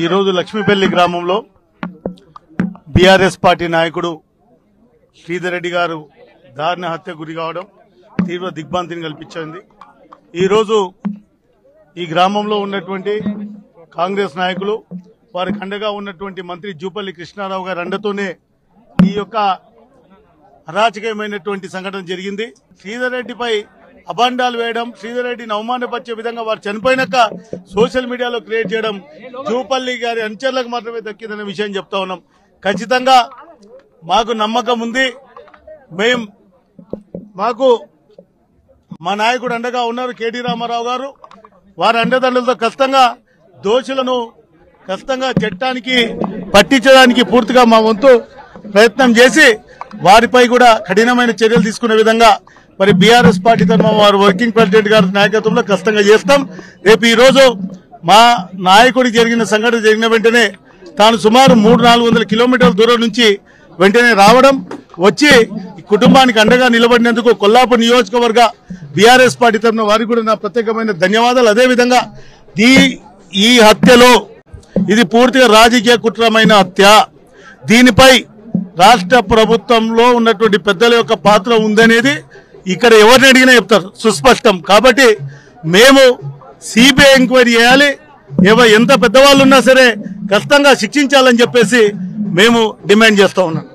ఈరోజు లక్ష్మీపల్లి గ్రామంలో BRS party నాయకుడు శ్రీధర్ రెడ్డి గారు దారుణ హత్య గురి కావడం తీవ్ర దిగ్భ్రాంతిని కల్పించింది. ఈరోజు ఈ గ్రామంలో ఉన్నటువంటి కాంగ్రెస్ నాయకులు వారికి అండగా ఉన్నటువంటి మంత్రి జూపల్లి కృష్ణారావు గారి అండతోనే ఈ యొక్క అరాచకమైనటువంటి సంఘటన జరిగింది. శ్రీధర్ రెడ్డిపై అబాండాలు వేయడం, శ్రీధర్ రెడ్డిని అవమానపరిచే విధంగా వారు చనిపోయినాక సోషల్ మీడియాలో క్రియేట్ చేయడం జూపల్లి గారి అనుచరులకు మాత్రమే దక్కిందనే విషయం చెప్తా ఉన్నాం. ఖచ్చితంగా మాకు నమ్మకం ఉంది. మాకు మా నాయకుడు అండగా ఉన్నారు కేటీ రామారావు గారు. వారి అండదండలతో ఖచ్చితంగా దోషులను చట్టానికి పట్టించడానికి పూర్తిగా మా వంతు ప్రయత్నం చేసి వారిపై కూడా కఠినమైన చర్యలు తీసుకునే విధంగా మరి బీఆర్ఎస్ పార్టీ తరఫున వారు వర్కింగ్ ప్రెసిడెంట్ గారి నాయకత్వంలో ఖచ్చితంగా చేస్తాం. రేపు ఈ రోజు మా నాయకుడికి జరిగిన సంఘటన జరిగిన వెంటనే తాను సుమారు 300-400 కిలోమీటర్ల దూరం నుంచి వెంటనే రావడం, వచ్చి కుటుంబానికి అండగా నిలబడినందుకు కొల్లాపూర్ నియోజకవర్గ బీఆర్ఎస్ పార్టీ తరఫున వారికి కూడా నా ప్రత్యేకమైన ధన్యవాదాలు. అదేవిధంగా ఈ హత్యలో ఇది పూర్తిగా రాజకీయ కుట్రమైన హత్య. దీనిపై రాష్ట్ర ప్రభుత్వంలో ఉన్నటువంటి పెద్దల యొక్క పాత్ర ఉందనేది ఇక్కడ ఎవరిని అడిగినా చెప్తారు సుస్పష్టం. కాబట్టి మేము సిబిఐ ఎంక్వైరీ చేయాలి, ఎంత పెద్దవాళ్ళు ఉన్నా సరే ఖచ్చితంగా శిక్షించాలని చెప్పేసి మేము డిమాండ్ చేస్తా ఉన్నాం.